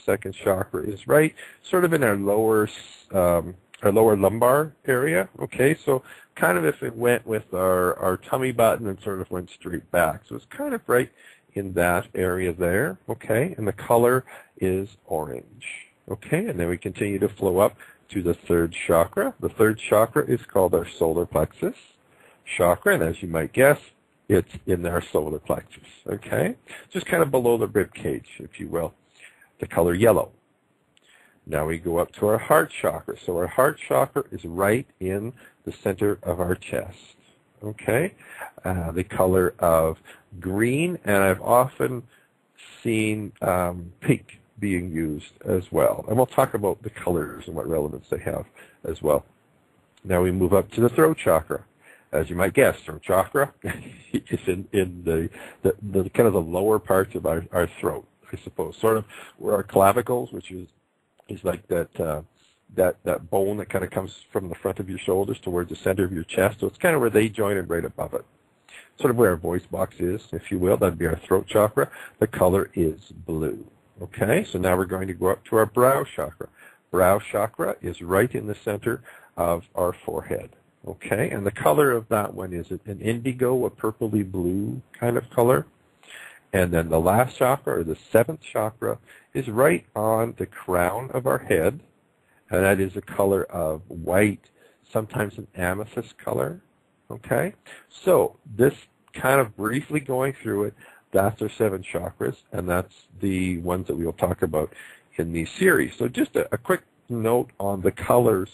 second chakra is right sort of in our lower lumbar area. Okay, so kind of if it went with our tummy button and sort of went straight back. So it's kind of right in that area there. Okay, and the color is orange. Okay, and then we continue to flow up to the third chakra. The third chakra is called our solar plexus chakra, and as you might guess, it's in our solar plexus. Okay, just kind of below the rib cage, if you will. The color yellow. Now we go up to our heart chakra. So our heart chakra is right in the center of our chest. Okay, the color of green, and I've often seen pink being used as well. And we'll talk about the colors and what relevance they have as well. Now we move up to the throat chakra. As you might guess, throat chakra is in the kind of the lower parts of our throat, I suppose, sort of where our clavicles, which is like that bone that kind of comes from the front of your shoulders towards the center of your chest. So it's kind of where they join and right above it. Sort of where our voice box is, if you will. That'd be our throat chakra. The color is blue. Okay, so now we're going to go up to our brow chakra. Brow chakra is right in the center of our forehead. Okay, and the color of that one is an indigo, a purpley blue kind of color. And then the last chakra, or the seventh chakra, is right on the crown of our head, and that is a color of white, sometimes an amethyst color. Okay, so this kind of briefly going through it, that's our 7 chakras, and that's the ones that we will talk about in the series. So just a quick note on the colors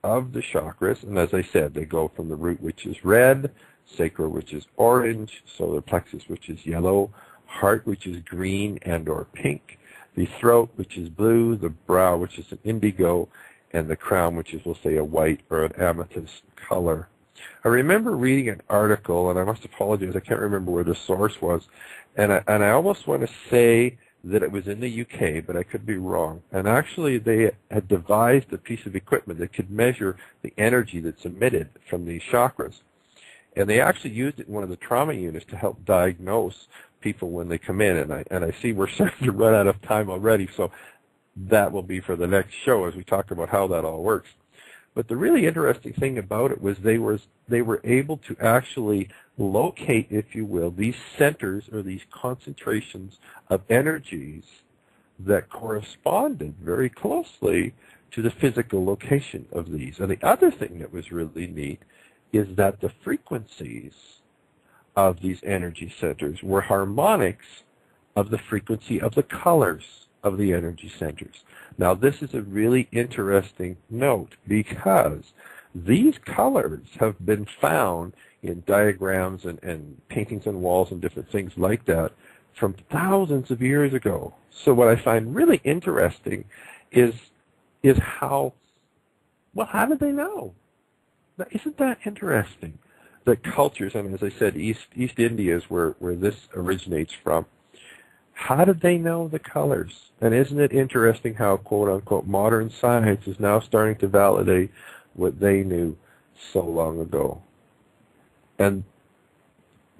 of the chakras, and as I said, they go from the root, which is red, sacral, which is orange, solar plexus, which is yellow, heart, which is green and or pink, the throat, which is blue, the brow, which is an indigo, and the crown, which is, we'll say, a white or an amethyst color. I remember reading an article, and I must apologize, I can't remember where the source was, and I almost want to say that it was in the UK, but I could be wrong. And actually, they had devised a piece of equipment that could measure the energy that's emitted from these chakras. And they actually used it in one of the trauma units to help diagnose people when they come in. And I see we're starting to run out of time already, so that will be for the next show as we talk about how that all works. But the really interesting thing about it was they were able to actually locate, if you will, these centers or these concentrations of energies that corresponded very closely to the physical location of these. And the other thing that was really neat is that the frequencies of these energy centers were harmonics of the frequency of the colors of the energy centers. Now, this is a really interesting note because these colors have been found in diagrams and paintings on walls and different things like that from thousands of years ago. So what I find really interesting is how did they know? Isn't that interesting? The cultures, and as I said, East India is where this originates from. How did they know the colors? And isn't it interesting how, quote unquote, modern science is now starting to validate what they knew so long ago? And,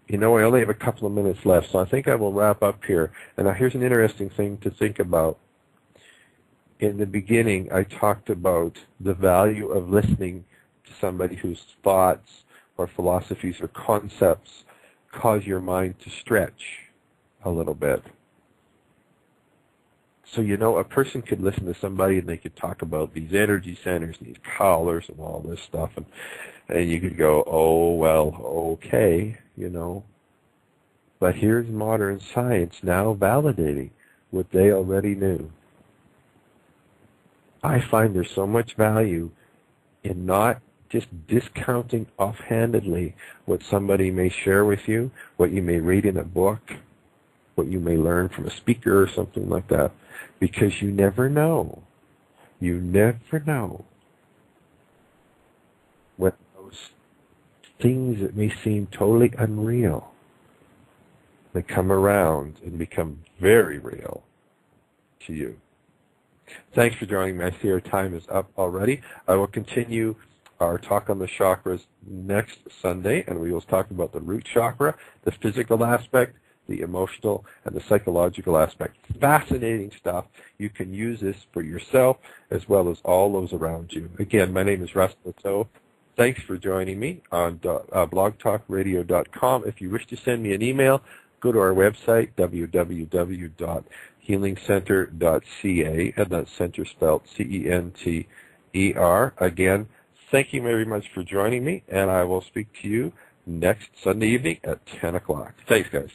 you know, I only have a couple of minutes left, so I think I will wrap up here. And now here's an interesting thing to think about. In the beginning, I talked about the value of listening to somebody whose thoughts or philosophies or concepts cause your mind to stretch a little bit. So, you know, a person could listen to somebody and they could talk about these energy centers, these colors and all this stuff, and you could go, oh, well, okay, you know. But here's modern science now validating what they already knew. I find there's so much value in not just discounting offhandedly what somebody may share with you, what you may read in a book, what you may learn from a speaker or something like that, because you never know. You never know when those things that may seem totally unreal, they come around and become very real to you. Thanks for joining me. I see our time is up already. I will continue our talk on the chakras next Sunday, and we will talk about the root chakra, the physical aspect, the emotional, and the psychological aspect. Fascinating stuff. You can use this for yourself as well as all those around you. Again, my name is Russ Plateau. Thanks for joining me on blogtalkradio.com. If you wish to send me an email, go to our website, www.healingcenter.ca, and that's center spelled C-E-N-T-E-R. Again, thank you very much for joining me, and I will speak to you next Sunday evening at 10 o'clock. Thanks, guys.